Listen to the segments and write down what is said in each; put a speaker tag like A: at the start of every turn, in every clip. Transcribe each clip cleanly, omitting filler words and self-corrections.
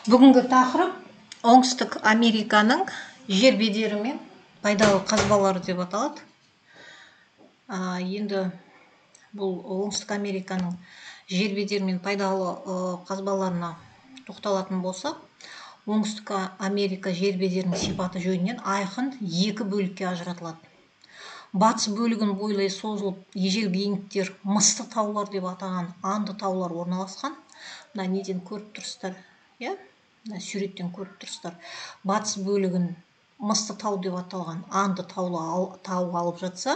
A: Бүгінгі тақырып оңтүстік Американың жер бедері мен пайдалы қазбалары деп аталады. Енді бұл оңтүстік Американың жер бедері мен пайдалы қазбаларына тоқталатын болсақ, оңтүстік Америка жер бедерінің сипаты жөнінен айқын екі бөлікке ажыратылады. Батыс бөлігін бойлай созылып, ежелгі инктер мысты таулар деп атаған анды таулар орналасқан. Мына неден көріп тұрсыздар, иә? Суреттен көріп тұрсыздар. Батыс бөлігін мысты тау деп аталған анды тау алып жатса,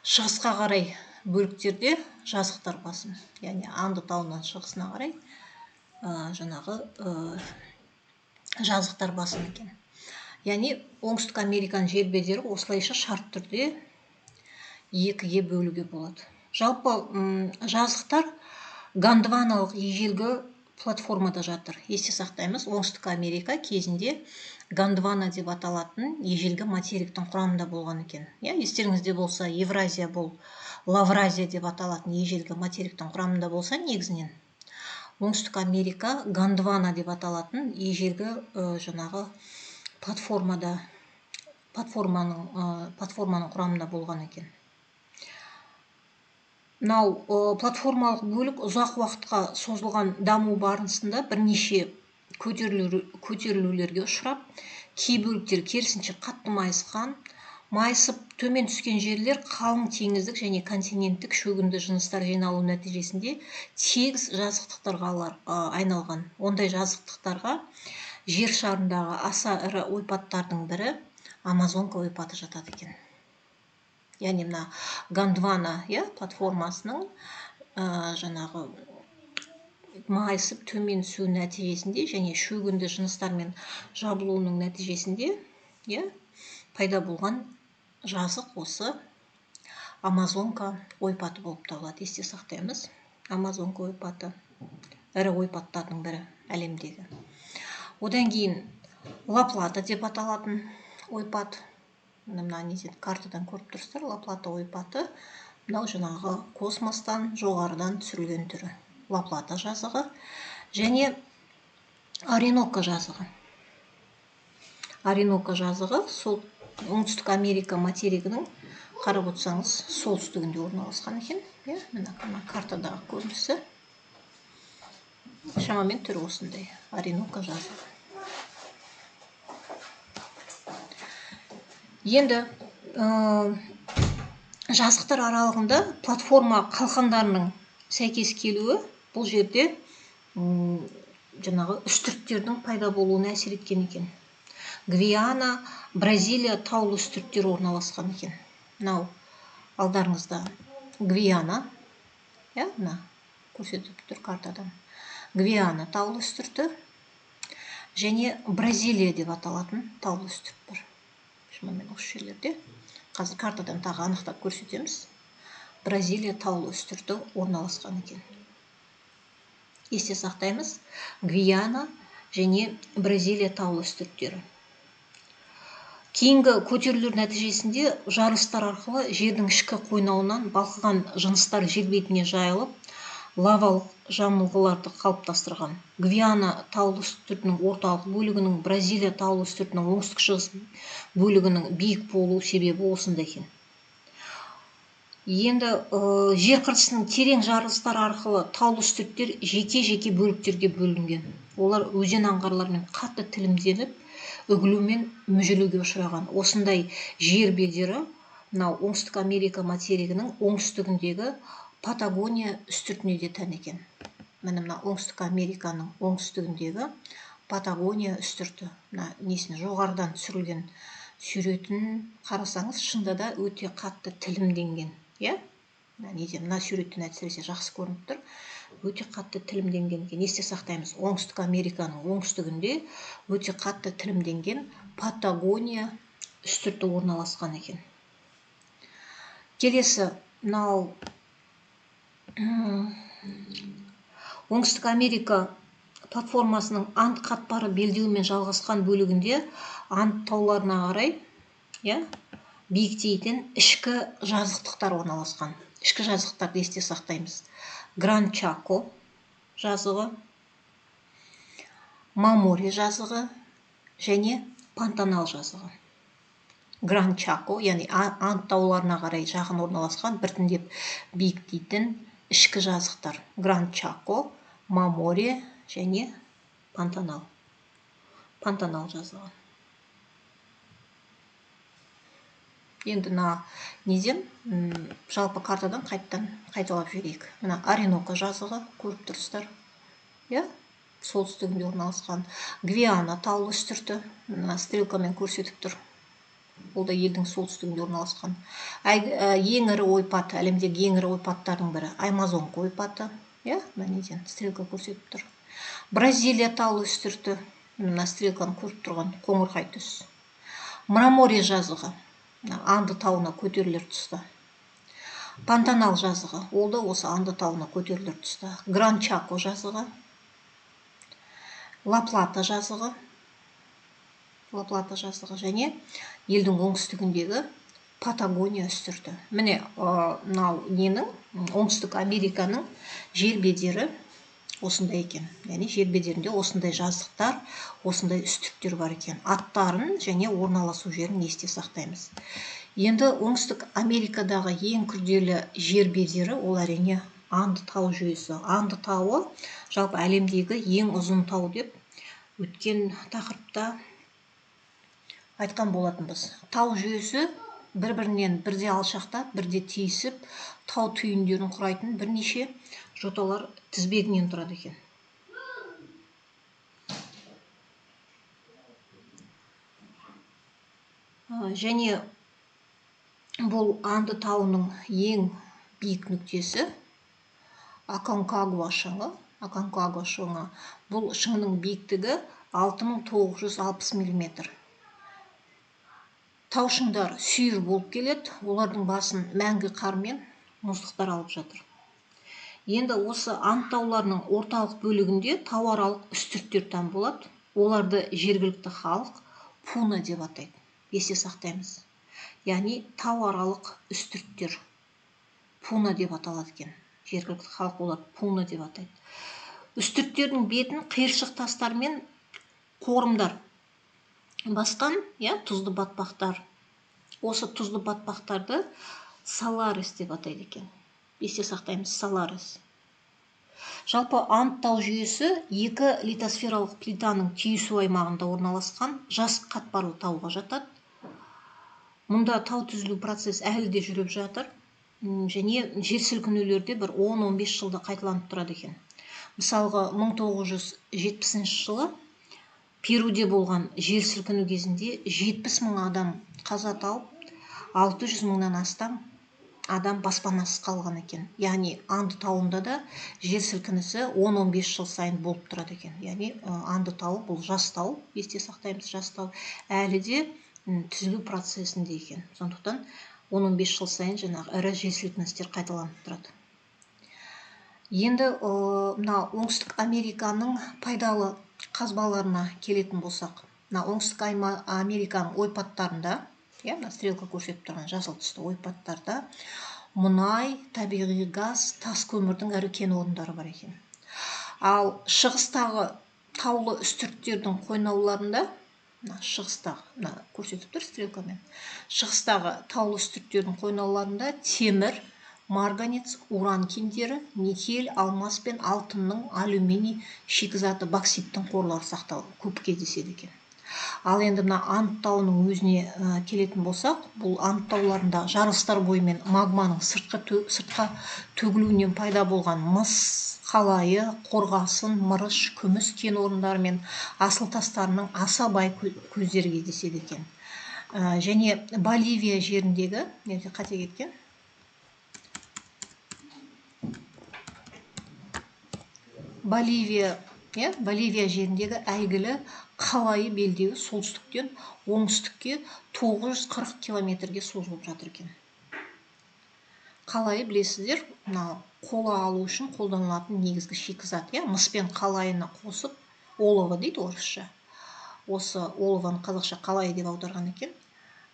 A: шығысқа қарай бөліктерде жазықтар басым. Яғни анды тауынан шығысына қарай жазықтар басым екен. Яғни оңтүстік Американың жер бедері осылайша шарт түрде екіге бөлуге болады. Жалпы жазықтар гондваналық ежелгі платформада жатыр. Есте сақтаймыз, оңтүстік Америка кезінде Гондвана деп аталатын ежелгі материктің құрамында болған екен. Естеріңізде болса, Евразия бұл Лавразия деп аталатын ежелгі материктің құрамында болса, негізінен оңтүстік Америка Гондвана деп аталатын ежелгі платформаның құрамында болған екен. Мынау платформалық бөлік ұзақ уақытқа созылған даму барысында бірнеше көтерілулерге ұшырап, кей бөліктер керісінше қатты майысқан, майысып төмен түскен жерлер қалың теңіздік және континенттік шөгінді жыныстар жиналу нәтижесінде тегіс жазықтықтарға айналған. Ондай жазықтықтарға жер шарындағы аса ірі ойпаттардың бірі Амазонка ойпаты жатады екен. Яғни мына Гондвана платформасының майысып төмен түсу нәтижесінде және шөгінді жыныстармен жабылуының нәтижесінде пайда болған жазық осы Амазонка ойпаты болып табылады. Есте сақтаймыз, Амазонка ойпаты ірі ойпаттардың бірі әлемдегі. Одан кейін Ла-Плата деп аталатын ойпат. Мына неден картадан көріп тұрсыздар, Ла-Плата ойпаты. Мынау космостан жоғарыдан түсірілген түрі. Ла-Плата жазығы және Оренока жазығы. Оренока жазығы сол оңтүстік Америка материгінің, қарап отырсаңыз, солтүстігінде орналасқан екен. Мына картадағы көрінісі. Шамамен түрі осындай. Оренока жазығы. Енді жазықтар аралығында платформа қалқандарының сәйкес келуі бұл жерде үстірттердің пайда болуына әсер еткен екен. Гвиана, Бразилия таулы үстірттер орналасқан екен. Мынау алдарыңызда Гвиана, мына көрсетіп тұр картадан. Гвиана таулы үстірті және Бразилия деп аталатын таулы үстірт бар. Шамамен осы жерлерде. Қазір картадан тағы анықтап көрсетеміз. Бразилия таулы үстірті орналасқан екен. Есте сақтаймыз, Гвиана және Бразилия таулы үстірттері. Кейінгі көтерілулер нәтижесінде жарылыстар арқылы жердің ішкі қойнауынан балқыған жыныстар жер бетіне жайылып, лавалық жамылғыларды қалыптастырған. Гвиана таулы үстіртінің орталық бөлігінің Бразилия таулы үстіртінің оңтүстік шығыс бөлігінің биік болу себебі осында екен. Енді жер қыртысының терең жарылыстар арқылы таулы үстірттер жеке-жеке бөліктерге бөлінген. Олар өзен аңғарлармен қатты тілімделіп, үгілу мен мүжілуге ұшыраған. Осындай жер бедері мынау оңтүстік Америка материгінің оңтүстігіндегі Патагония үстіртіне де тән екен. Мына оңтүстік Американың оңтүстігіндегі Патагония үстірті. Несін жоғарыдан түсірілген суретін қарасаңыз, шында да өте қатты тілімденген. Мына суреттен әсіресе жақсы көрініп тұр. Өте қатты тілімденген екен. Есте сақтаймыз, оңтүстік Американың оңтүстігінде өте қатты тілімденген Патагония үстірті орналасқан екен. Келесі, мынау оңтүстік Америка платформасының Анд қатпары белдеуімен жалғасқан бөлігінде Анд тауларына қарай биіктейтін ішкі жазықтықтар орналасқан. Ішкі жазықтарды есте сақтаймыз. Гран Чако жазығы, Маморе жазығы және Пантанал жазығы. Гранд Чако, яғни Анд тауларына қарай жақын орналасқан біртіндеп биіктейтін ішкі жазықтар. Гранд Чако, Маморе және Пантанал. Пантанал жазығы. Енді неден жалпы картадан қайталап жіберейік. Мына Оренока жазығы көріп тұрсыздар. Солтүстігінде орналасқан. Гвиана таулы үстірті, стрелкамен көрсетіп тұр. Ол да елдің солтүстігінде орналасқан. Ең ірі ойпат, әлемдегі ең ірі ойпаттардың бірі Амазонка ойпаты. Неден стрелка көрсетіп тұр. Бразилия таулы үстірті, мына стрелканы көріп тұрған қоңырқай түс. Мраморе жазығы, Анды тауына көтерілер тұста. Пантанал жазығы, ол да осы Анды тауына көтерілер тұста. Гранд Чако жазығы, Ла Плата жазығы және елдің оңтүстігіндегі Патагония үстірті. Міне, оңтүстік Американың жер бедері осындай екен. Яғни жер бедерінде осындай жазықтар, осындай үстірттер бар екен. Аттарын және орналасу жерін есте сақтаймыз. Енді оңтүстік Америкадағы ең күрделі жер бедері ол әрине Анды тау жүйесі. Анды тауы жалпы әлемдегі ең ұзын тау деп өткен тақырыпта айтқан болатынбыз. Тау жүйесі бір-бірінен бірде алшақтап, бірде тиісіп, тау түйіндерін құрайтын бірнеше жоталар тізбегінен тұрады екен. Және бұл Анды тауының ең биік нүктесі Аконкагуа шыңы. Аконкагуа шыңы. Бұл шыңның биіктігі 6960 мм. Тау шыңдар сүйір болып келеді, олардың басын мәңгі қар мен мұздықтар алып жатыр. Енді осы Анд тауларының орталық бөлігінде тауаралық үстірттер там болады. Оларды жергілікті халық Пуна деп атайды. Есте сақтаймыз. Яғни тауаралық үстірттер Пуна деп аталады екен. Жергілікті халық оларды Пуна деп атайды. Үстірттердің бетін қиыршық тастар мен қорымдар басқан, тұзды батпақтар. Осы тұзды батпақтарды Саларис деп атайды екен. Есте сақтаймыз, Саларис. Жалпы Анд тау жүйесі екі литосфералық плитаның түйісу аймағында орналасқан жас қатпарлы тауға жатады. Мұнда тау түзілу процесі әлі де жүріп жатыр. Және жер сілкінулерде бір 10-15 жылда қайталанып тұрады екен. Мысалға 1970 жылы Перуде болған жер сілкіну кезінде 70 мың адам қаза тауып, 600 мыңнан астам адам баспанасыз қалған екен. Яғни Анды тауында да жер сілкінісі 10-15 жыл сайын болып тұрады екен. Яғни Анды тауы бұл жас тау, есте сақтаймыз, жас тау әлі де түзілу процесінде екен. Сондықтан 10-15 жыл сайын жаңағы ірі жер сілкіністер қайталанып тұрады. Енді оңтүстік Американың пайдалы қазбаларына келетін болсақ, оңтүстік Американың ойпаттарында, стрелка көрсетіп тұрған жасыл түсті ойпаттарда мұнай, табиғи газ, тас көмірдің ірі кен орындары бар екен. Ал шығыстағы таулы үстірттердің қойнауларында, шығыстағы, көрсетіп тұр стрелкамен, шығыстағы таулы үстірттердің қойнауларында темір, марганец, уран кендері, никель, алмас пен алтынның, алюминий, шикізаты, бокситтің қорлары сақталып көп кездеседі екен. Ал енді мына Анд тауының өзіне келетін болсақ, бұл Анд тауларында жарылыстар бойымен магманың сыртқа төгілуінен пайда болған мыс, қалайы, қорғасын, мырыш, күміс кен орындары мен асыл тастарының аса бай көздері кездеседі екен. Және Боливия жеріндегі, қате кеткен, Боливия жеріндегі әйгілі қалайы белдеуі солтүстіктен оңтүстікке 940 километрге созылып жатыр екен. Қалайы білесіздер, қола алу үшін қолданылатын негізгі шикізат. Мыс пен қалайыны қосып, олово дейді орысша. Осы олованы қазақша қалайы деп аударған екен.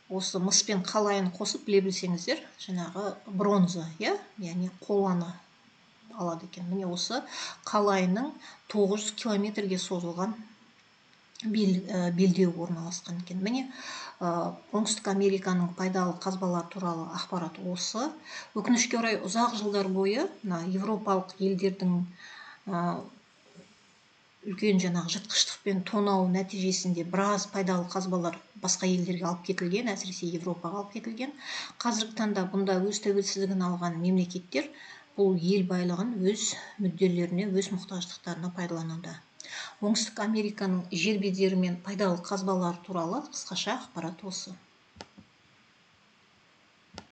A: Осы мыс пен қалайыны қосып, біле білсеңіздер, жаңағы бронза, яғни қоланы алады екен. Міне осы қалайының 900 километрге созылған белдеу орналасқан екен. Міне оңтүстік Американың пайдалы қазбалар туралы ақпарат осы. Өкінішке орай ұзақ жылдар бойы европалық елдердің үлкен жаңағы жыртқыштықпен тонау нәтижесінде біраз пайдалы қазбалар басқа елдерге алып кетілген, әсіресе Европаға алып кетілген. Қазіргі таңда бұнда өз тәуелсіздігін алған мемлекеттер бұл ел байлығын өз мүдделеріне, өз мұқтаждықтарына пайдалануда. Оңтүстік Американың жер бедері мен пайдалы қазбалар туралы қысқаша ақпарат осы.